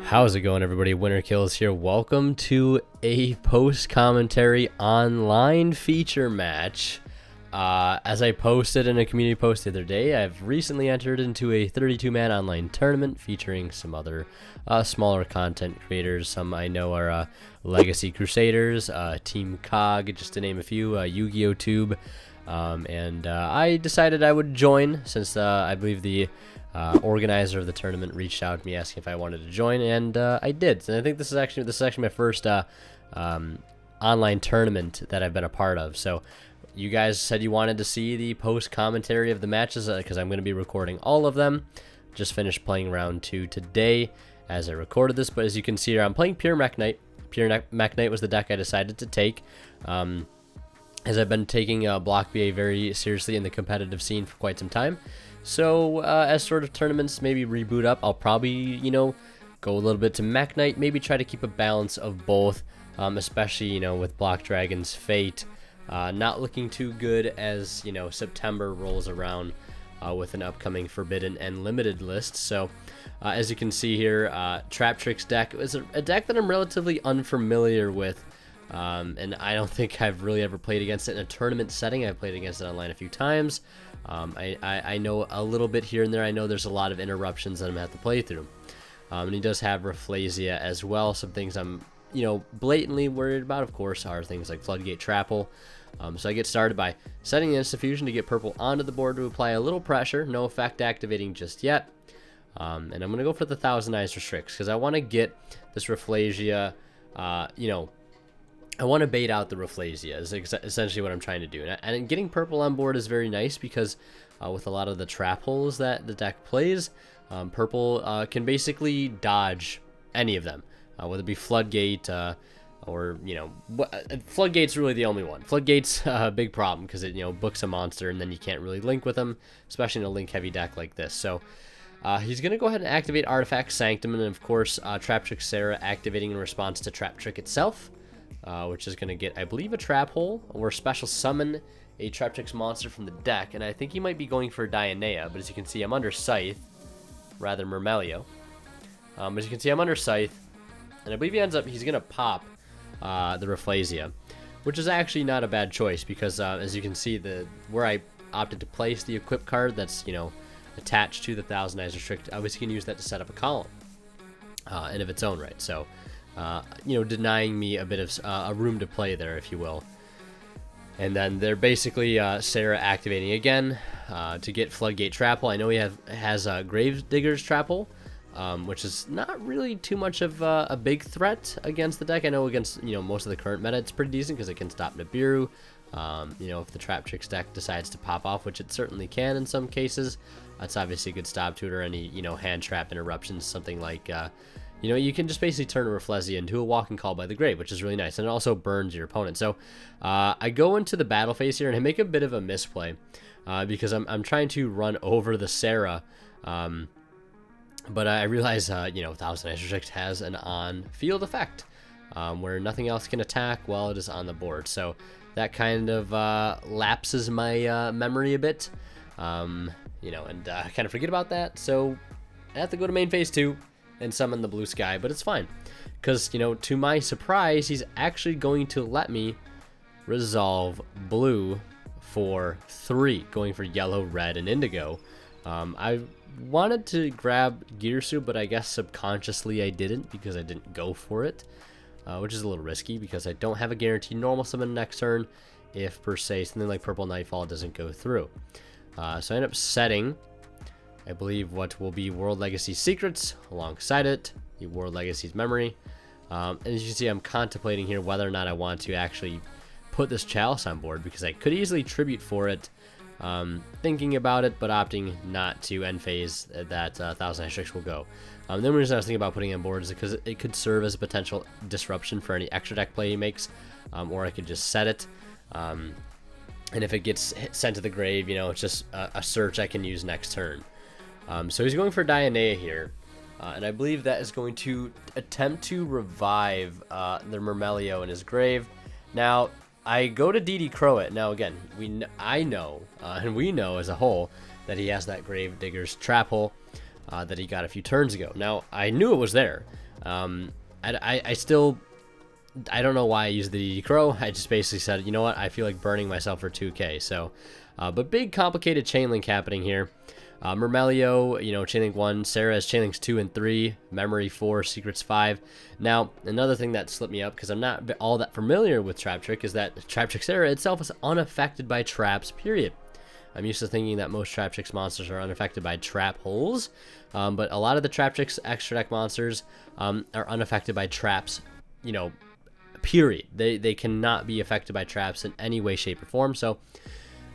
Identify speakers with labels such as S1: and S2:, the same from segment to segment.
S1: How's it going, everybody? Winner Kills here. Welcome to a post-commentary online feature match. As I posted in a community post the other day, I've recently entered into a 32-man online tournament featuring some other smaller content creators. Some I know are Legacy Crusaders, Team Cog, just to name a few, Yu-Gi-Oh! Tube. And I decided I would join since I believe the organizer of the tournament reached out to me asking if I wanted to join, and I did. And I think this is actually my first online tournament that I've been a part of. So you guys said you wanted to see the post commentary of the matches because I'm going to be recording all of them. Just finished playing round 2 today as I recorded this, but as you can see here, I'm playing Pure Mekk Knight. Pure Mekk Knight was the deck I decided to take. As I've been taking Block BA very seriously in the competitive scene for quite some time. So as sort of tournaments maybe reboot up, I'll probably, go a little bit to Mekk Knight, maybe try to keep a balance of both, especially, with Block Dragon's Fate not looking too good as, September rolls around with an upcoming Forbidden and Limited list. So as you can see here, Traptix deck is a deck that I'm relatively unfamiliar with. And I don't think I've really ever played against it in a tournament setting. I've played against it online a few times. I know a little bit here and there. I know there's a lot of interruptions that I'm going to have to play through. And he does have Rafflesia as well. Some things I'm, blatantly worried about, of course, are things like Floodgate Trapple. So I get started by setting the Instant Fusion to get purple onto the board to apply a little pressure. No effect activating just yet. And I'm going to go for the Thousand Eyes Restricts because I want to get this Rafflesia, I want to bait out the Rafflesia is essentially what I'm trying to do. And getting purple on board is very nice because with a lot of the trap holes that the deck plays, purple can basically dodge any of them, whether it be Floodgate or, Floodgate's really the only one. Floodgate's a big problem because it, books a monster and then you can't really link with them, especially in a link-heavy deck like this. So he's going to go ahead and activate Artifact Sanctum, and of course, Traptix Sarah activating in response to Trap Trick itself. Which is going to get, I believe, a Trap Hole, or special summon a Traptix monster from the deck, and I think he might be going for Dionea, but as you can see, I'm under Scythe, rather Myrmelio. As you can see, I'm under Scythe, and I believe he's going to pop the Rafflesia, which is actually not a bad choice, because as you can see, where I opted to place the equip card that's, attached to the Thousand Eyes Restrict, I was going to use that to set up a column in of its own right, so denying me a bit of a room to play there, if you will. And then they're basically Sarah activating again to get Floodgate Trapple. I know he has Gravedigger's Trapple, which is not really too much of a big threat against the deck. I know against most of the current meta, it's pretty decent because it can stop Nibiru. If the Traptix deck decides to pop off, which it certainly can in some cases, that's obviously a good stop to it. Or any hand trap interruptions, something like. You can just basically turn a Rafflesia into a Walking Call by the Grave, which is really nice, and it also burns your opponent. So I go into the battle phase here, and I make a bit of a misplay because I'm trying to run over the Sarah, but I realize, Thousand Eyes Restrict has an on-field effect where nothing else can attack while it is on the board. So that kind of lapses my memory a bit, and I kind of forget about that. So I have to go to main phase 2. And summon the blue sky, but it's fine because to my surprise, he's actually going to let me resolve blue for 3, going for yellow, red, and indigo. I wanted to grab Girsu, but I guess subconsciously I didn't because I didn't go for it, which is a little risky because I don't have a guaranteed normal summon next turn if per se something like Purple Nightfall doesn't go through. So I end up setting, I believe, what will be World Legacy Secrets alongside it, the World Legacy's Memory. And as you can see, I'm contemplating here whether or not I want to actually put this Chalice on board because I could easily tribute for it, thinking about it, but opting not to end phase that Thousand Eyes Restricts will go. The only reason I was thinking about putting it on board is because it could serve as a potential disruption for any extra deck play he makes, or I could just set it. And if it gets sent to the grave, it's just a search I can use next turn. So he's going for Dionea here, and I believe that is going to attempt to revive the Myrmelio in his grave. Now, I go to DD Crow it. Now, again, I know, and we know as a whole, that he has that Gravedigger's Trap Hole that he got a few turns ago. Now, I knew it was there. I still, I don't know why I used the Crow. I just basically said, you know what, I feel like burning myself for 2k. So, but big complicated chain link happening here. Myrmelio, you know, chainlink 1, Sarah has chainlinks 2 and 3, memory 4, secrets 5. Now, another thing that slipped me up, because I'm not all that familiar with Traptrix, is that Traptrix Sarah itself is unaffected by traps, period. I'm used to thinking that most Traptrix monsters are unaffected by trap holes, but a lot of the Traptrix extra deck monsters are unaffected by traps, you know, period. They cannot be affected by traps in any way, shape, or form. So,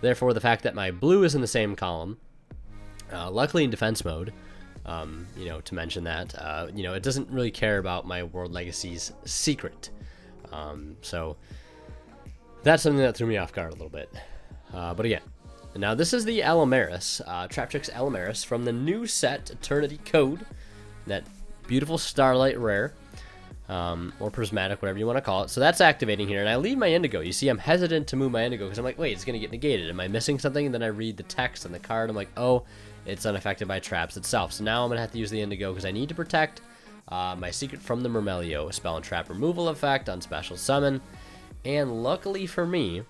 S1: therefore, the fact that my blue is in the same column, luckily in defense mode, you know, to mention that, you know, it doesn't really care about my World Legacy's secret. So, that's something that threw me off guard a little bit. But again, now this is the Allomeris, Traptrix Allomeris from the new set, Eternity Code, that beautiful Starlight rare, or prismatic, whatever you want to call it. So that's activating here, and I leave my Indigo. You see, I'm hesitant to move my Indigo because I'm like, wait, it's going to get negated. Am I missing something? And then I read the text on the card. I'm like, oh, it's unaffected by traps itself. So now I'm going to have to use the Indigo because I need to protect my secret from the Myrmelio, spell and trap removal effect on special summon. And luckily for me,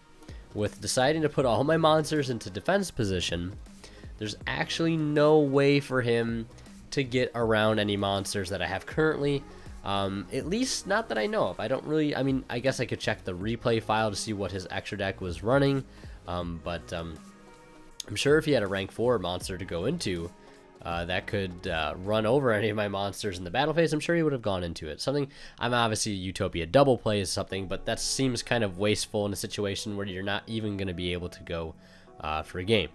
S1: with deciding to put all my monsters into defense position, there's actually no way for him to get around any monsters that I have currently. At least not that I know of. I don't really, I mean, I guess I could check the replay file to see what his extra deck was running. But I'm sure if he had a rank 4 monster to go into, that could run over any of my monsters in the battle phase, I'm sure he would have gone into it. Something, I'm obviously Utopia double play is something, but that seems kind of wasteful in a situation where you're not even going to be able to go for a game,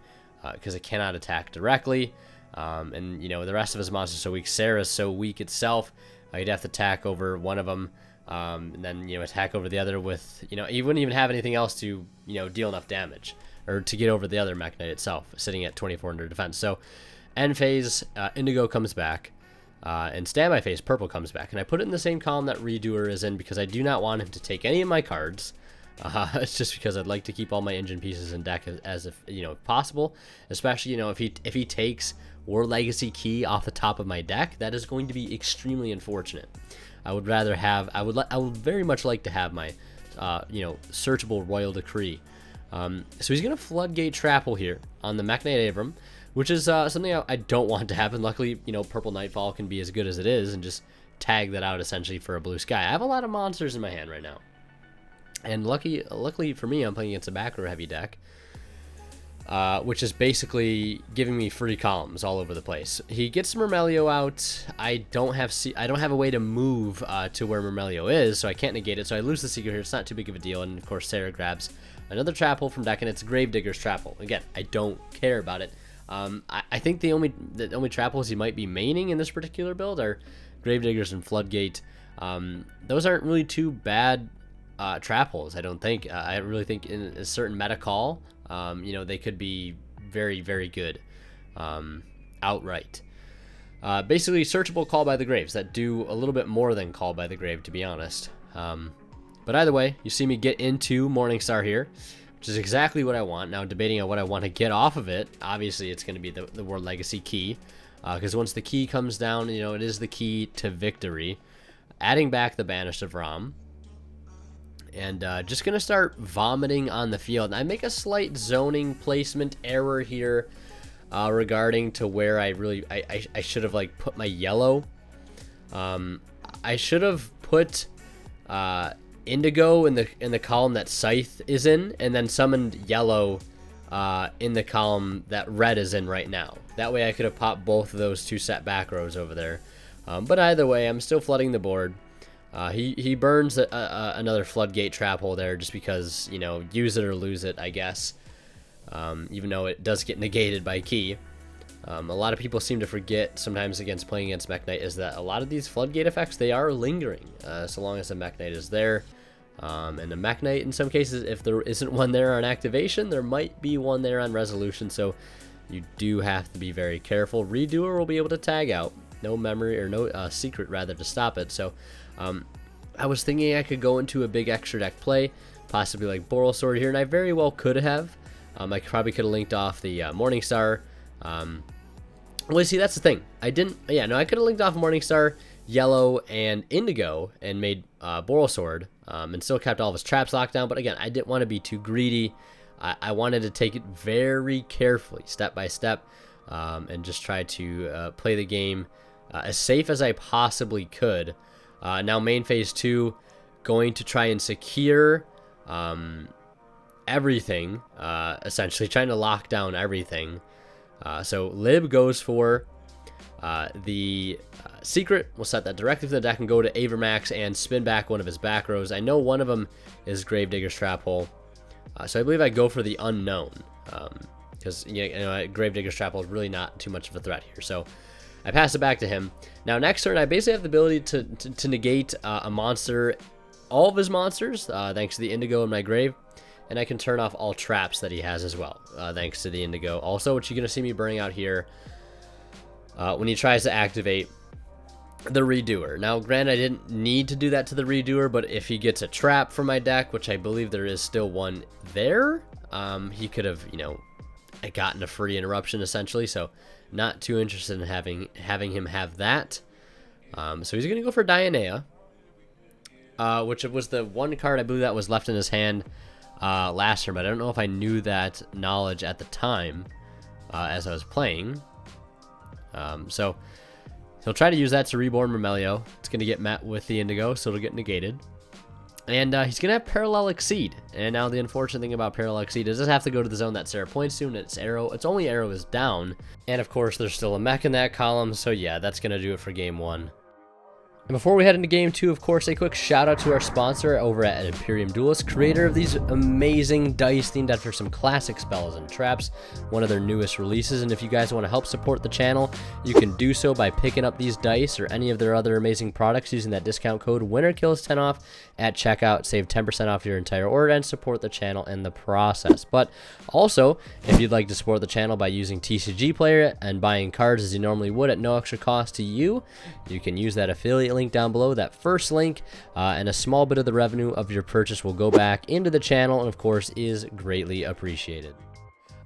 S1: because it cannot attack directly. And, you know, the rest of his monsters are so weak. Sarah's so weak itself. You'd have to attack over one of them, and then, you know, attack over the other with, you know, you wouldn't even have anything else to, you know, deal enough damage, or to get over the other Mekk Knight itself, sitting at 2400 defense. So, end phase, Indigo comes back, and standby phase, Purple comes back. And I put it in the same column that Redoer is in because I do not want him to take any of my cards. It's just because I'd like to keep all my engine pieces in deck as if, you know, possible. Especially, you know, if he takes War Legacy Key off the top of my deck, that is going to be extremely unfortunate. I would rather have, I would very much like to have my, you know, searchable Royal Decree. So he's going to Floodgate Trapple here on the Mekk Knight Abram, which is something I don't want to happen. Luckily, you know, Purple Nightfall can be as good as it is and just tag that out essentially for a blue sky. I have a lot of monsters in my hand right now. And luckily for me, I'm playing against a back row heavy deck, which is basically giving me free columns all over the place. He gets Myrmelio out. I don't have a way to move to where Myrmelio is, so I can't negate it. So I lose the secret here. It's not too big of a deal. And of course, Sarah grabs another Trapple from deck, and it's Gravedigger's Trapple. Again, I don't care about it. I think the only Trapples he might be maining in this particular build are Gravediggers and Floodgate. Those aren't really too bad Trapples, I don't think. I really think in a certain meta call, you know, they could be very, very good outright. Basically, searchable Call by the Graves that do a little bit more than Call by the Grave, to be honest. But either way, you see me get into Morningstar here, which is exactly what I want. Now, debating on what I want to get off of it, obviously it's going to be the World Legacy Key, because once the key comes down, you know, it is the key to victory. Adding back the Banished of Ram, and just going to start vomiting on the field. And I make a slight zoning placement error here regarding to where I should have, like, put my yellow. I should have put Indigo in the column that Scythe is in, and then summoned yellow in the column that red is in right now. That way I could have popped both of those two set back rows over there. But either way, I'm still flooding the board. He burns another Floodgate trap hole there just because, you know, use it or lose it, I guess. Even though it does get negated by key. A lot of people seem to forget sometimes against playing against Mekk Knight is that a lot of these Floodgate effects, they are lingering so long as the Mekk Knight is there. And the Mekk Knight, in some cases, if there isn't one there on activation, there might be one there on resolution, so you do have to be very careful. Redoer will be able to tag out. No memory, or no secret, rather, to stop it. So I was thinking I could go into a big extra deck play, possibly like Boral Sword here, and I very well could have. I probably could have linked off the Morningstar. Well, see, that's the thing. I didn't. Yeah, no, I could have linked off Morningstar. yellow and indigo and made Borosword, and still kept all of his traps locked down. But again, I didn't want to be too greedy. I wanted to take it very carefully, step by step, and just try to play the game as safe as I possibly could. Now main phase 2, going to try and secure everything, essentially trying to lock down everything. So Lib goes for the secret. We'll set that directly from the deck and go to Avermax and spin back one of his back rows. I know one of them is Gravedigger's Trap Hole, so I believe I go for the unknown, because Gravedigger's Trap Hole is really not too much of a threat here. So I pass it back to him. Now next turn, I basically have the ability to negate a monster, all of his monsters, thanks to the indigo in my grave. And I can turn off all traps that he has as well, thanks to the indigo. Also, which you're going to see me burning out here when he tries to activate the Redoer. Now, granted, I didn't need to do that to the Redoer, but if he gets a trap from my deck, which I believe there is still one there, he could have, gotten a free interruption, essentially. So, not too interested in having him have that. So, he's going to go for Dionea, which was the one card I believe that was left in his hand last turn, but I don't know if I knew that knowledge at the time as I was playing. So he'll try to use that to reborn Myrmelio. It's going to get met with the indigo, so it'll get negated. And he's going to have Parallel Exceed. And now the unfortunate thing about Parallel Exceed is it does have to go to the zone that Sarah points to, and its only arrow is down. And of course, there's still a Mekk in that column, so yeah, that's going to do it for game 1. And before we head into game 2, of course, a quick shout out to our sponsor over at Imperium Duelist, creator of these amazing dice themed after some classic spells and traps, one of their newest releases. And if you guys want to help support the channel, you can do so by picking up these dice or any of their other amazing products using that discount code WINNERKILLS10 off at checkout. Save 10% off your entire order and support the channel in the process. But also, if you'd like to support the channel by using TCG Player and buying cards as you normally would at no extra cost to you, you can use that affiliate link down below, that first link, and a small bit of the revenue of your purchase will go back into the channel and of course is greatly appreciated.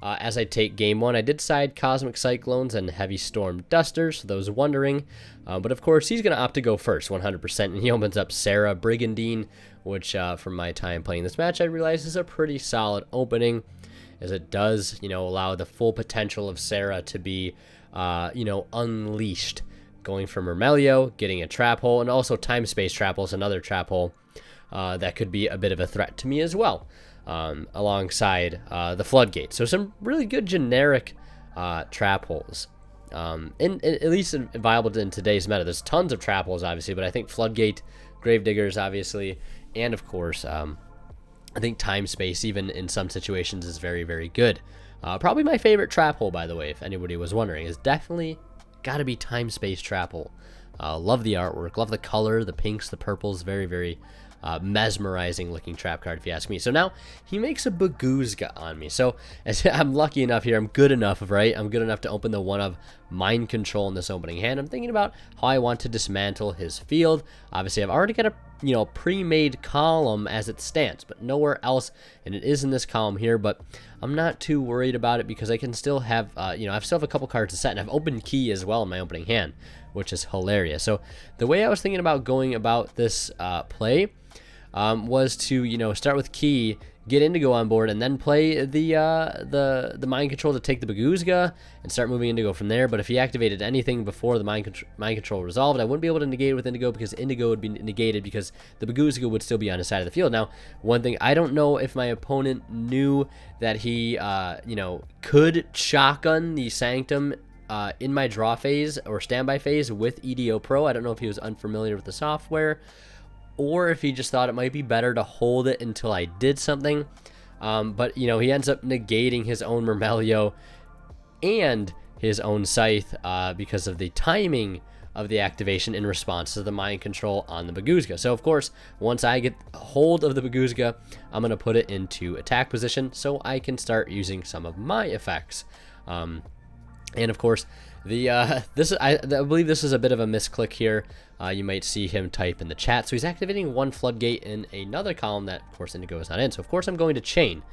S1: As I take game 1, I did side Cosmic Cyclones and Heavy Storm Dusters, for those wondering, but of course he's going to opt to go first 100%, and he opens up Sarah Brigandine, which from my time playing this match I realize is a pretty solid opening, as it does allow the full potential of Sarah to be unleashed. Going for Myrmelio, getting a Trap Hole, and also Time Space Trap Hole is another Trap Hole that could be a bit of a threat to me as well, alongside the Floodgate. So some really good generic Trap Holes, at least viable in today's meta. There's tons of Trap Holes, obviously, but I think Floodgate, Gravediggers, obviously, and of course, I think Time Space, even in some situations, is very, very good. Probably my favorite Trap Hole, by the way, if anybody was wondering, is definitely gotta be Time Space Trap Hole. Love the artwork, love the color, the pinks, the purples, very, very mesmerizing looking trap card if you ask me. So now he makes a Baguzga on me. So as I'm lucky enough here, I'm good enough to open the one of Mind Control in this opening hand. I'm thinking about how I want to dismantle his field. Obviously I've already got a pre-made column as it stands, but nowhere else, and it is in this column here, but I'm not too worried about it because I can still have, I still have a couple cards to set, and I've opened Key as well in my opening hand, which is hilarious. So the way I was thinking about going about this play was to, start with Key, get Indigo on board, and then play the Mind Control to take the Baguzga and start moving Indigo from there. But if he activated anything before the Mind Control resolved, I wouldn't be able to negate it with Indigo because Indigo would be negated because the Baguzga would still be on his side of the field. Now, one thing, I don't know if my opponent knew that he, could shotgun the Sanctum in my draw phase or standby phase with EDO Pro. I don't know if he was unfamiliar with the software, or if he just thought it might be better to hold it until I did something. But, he ends up negating his own Myrmelio and his own Scythe because of the timing of the activation in response to the Mind Control on the Baguzga. So, of course, once I get hold of the Baguzga, I'm going to put it into attack position so I can start using some of my effects. And of course, I believe this is a bit of a misclick here. You might see him type in the chat. So he's activating one floodgate in another column that, of course, Indigo is not in. So of course, I'm going to chain.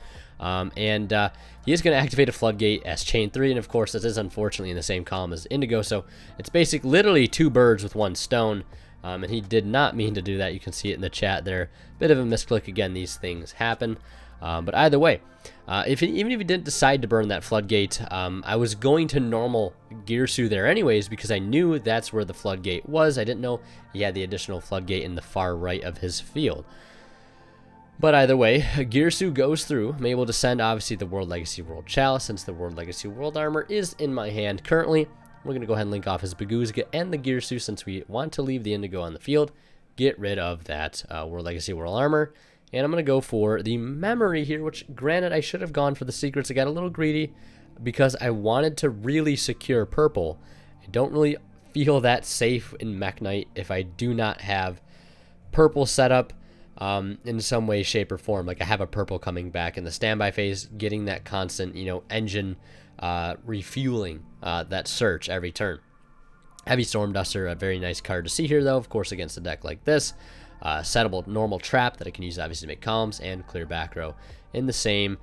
S1: He is going to activate a floodgate as chain 3, and of course this is unfortunately in the same column as Indigo, so it's literally 2 birds with 1 stone, and he did not mean to do that. You can see it in the chat there. Bit of a misclick. Again, these things happen, but either way, even if he didn't decide to burn that floodgate, I was going to normal Girsu there anyways because I knew that's where the floodgate was. I didn't know he had the additional floodgate in the far right of his field. But either way, Girsu goes through. I'm able to send, obviously, the World Legacy World Chalice, since the World Legacy World Armor is in my hand currently. We're going to go ahead and link off his Baguzga and the Girsu, since we want to leave the Indigo on the field. Get rid of that World Legacy World Armor. And I'm going to go for the Memory here, which, granted, I should have gone for the Secrets. I got a little greedy because I wanted to really secure purple. I don't really feel that safe in Mekk Knight if I do not have purple set up. In some way, shape, or form. Like I have a purple coming back in the standby phase, getting that constant, engine refueling that search every turn. Heavy Storm Duster, a very nice card to see here, though, of course, against a deck like this. Settable normal trap that I can use, obviously, to make columns, and clear back row in the same,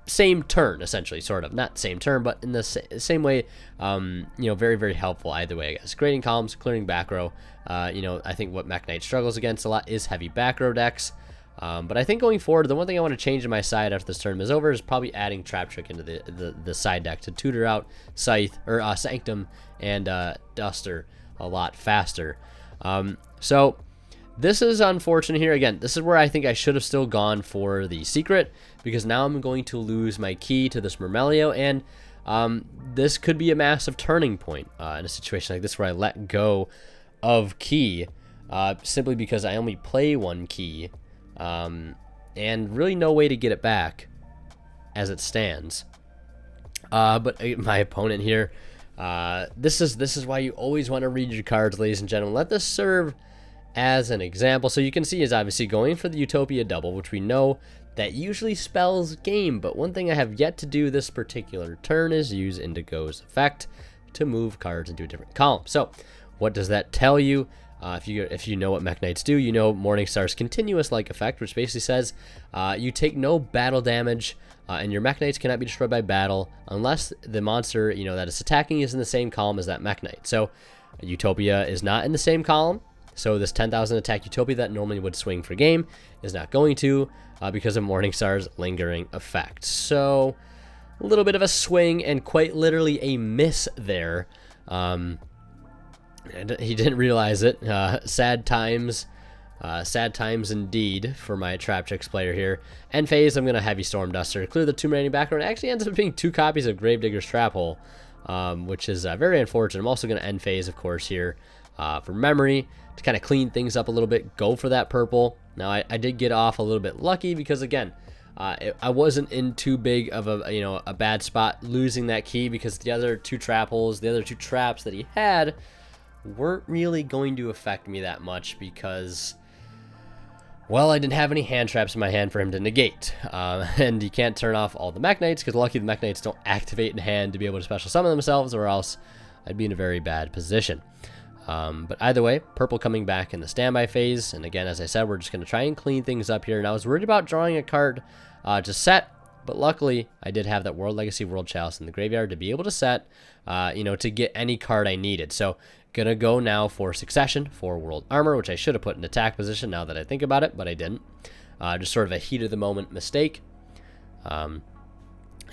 S1: same turn, essentially, sort of. Not same turn, but in the same way, very, very helpful either way, I guess. Grading columns, clearing back row. I think what Mekk Knight struggles against a lot is heavy back row decks. But I think going forward, the one thing I want to change in my side after this tournament is over is probably adding Traptix into the side deck to tutor out Scythe, or Sanctum, and Duster a lot faster. So this is unfortunate here. Again, this is where I think I should have still gone for the secret, because now I'm going to lose my key to this Myrmelio, and this could be a massive turning point in a situation like this where I let go of key simply because I only play 1 key, and really no way to get it back as it stands. But my opponent here, this is why you always want to read your cards, ladies and gentlemen. Let this serve as an example. So you can see is obviously going for the Utopia double, which we know that usually spells game, but one thing I have yet to do this particular turn is use Indigo's effect to move cards into a different column. So what does that tell you? If you know what Mekk Knights do, you know Morningstar's continuous like effect, which basically says you take no battle damage, and your Mekk Knights cannot be destroyed by battle unless the monster that is attacking is in the same column as that Mekk Knight. So Utopia is not in the same column, so this 10,000 attack Utopia that normally would swing for game is not going to because of Morningstar's lingering effect. So a little bit of a swing and quite literally a miss there. And he didn't realize it. Sad times indeed for my Traptix player here. End phase, I'm going to Heavy Storm Duster, clear the 2 remaining background. It actually ends up being 2 copies of Gravedigger's Trap Hole, which is very unfortunate. I'm also going to end phase, of course, here for Memory to kind of clean things up a little bit. Go for that purple. Now, I did get off a little bit lucky because, again, I wasn't in too big of a bad spot losing that key, because the other 2 trap holes, the other 2 traps that he had, weren't really going to affect me that much because, well, I didn't have any hand traps in my hand for him to negate. And you can't turn off all the Mekk Knights, because lucky the Mekk Knights don't activate in hand to be able to special summon themselves, or else I'd be in a very bad position. But either way, purple coming back in the standby phase, and again, as I said, we're just going to try and clean things up here. And I was worried about drawing a card to set, but luckily I did have that World Legacy World Chalice in the graveyard to be able to set, to get any card I needed. So gonna go now for Succession for World Armor, which I should have put in attack position now that I think about it, but I didn't. Just sort of a heat of the moment mistake. And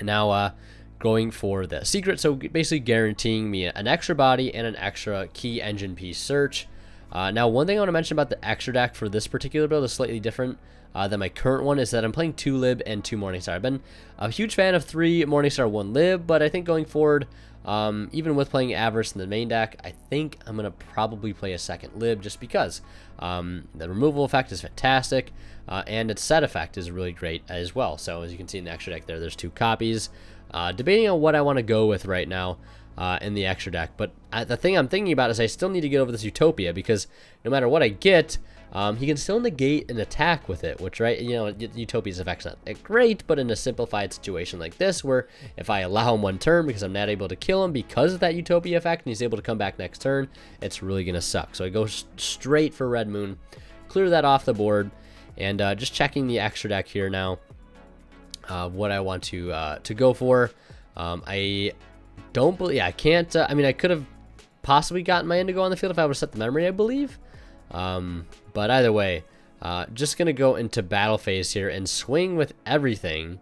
S1: now going for the secret, so basically guaranteeing me an extra body and an extra key engine piece search. Now, one thing I want to mention about the extra deck for this particular build is slightly different than my current one, is that I'm playing 2 Lib and 2 Morningstar. I've been a huge fan of 3 Morningstar, 1 Lib, but I think going forward, even with playing Avarice in the main deck, I think I'm going to probably play a second Lib, just because the removal effect is fantastic, and its set effect is really great as well. So as you can see in the extra deck there's 2 copies. Debating on what I want to go with right now in the extra deck, but the thing I'm thinking about is I still need to get over this Utopia, because no matter what I get, he can still negate an attack with it, which, right, you know, Utopia's effect's not great, but in a simplified situation like this, where if I allow him one turn because I'm not able to kill him because of that Utopia effect, and he's able to come back next turn, it's really going to suck. So I go straight for Red Moon, clear that off the board, and just checking the extra deck here now, what I want to go for. I don't believe, yeah, I can't, I mean, I could have possibly gotten my Indigo on the field if I would have set the memory, I believe. But either way, just going to go into battle phase here and swing with everything,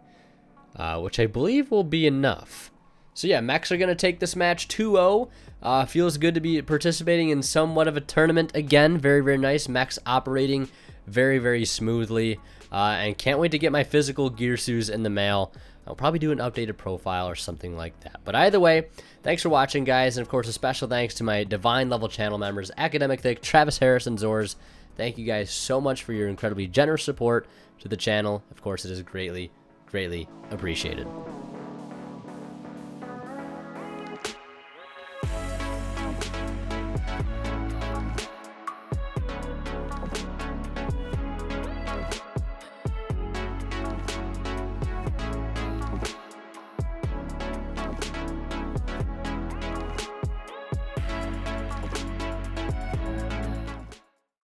S1: which I believe will be enough. So yeah, Mekks are going to take this match 2-0. Feels good to be participating in somewhat of a tournament again. Very, very nice. Mekks operating very, very smoothly. And can't wait to get my physical Gearsus in the mail. I'll probably do an updated profile or something like that. But either way, thanks for watching, guys. And of course, a special thanks to my Divine level channel members, Academic Thick, Travis Harris, and Zors. Thank you guys so much for your incredibly generous support to the channel. Of course, it is greatly, greatly appreciated.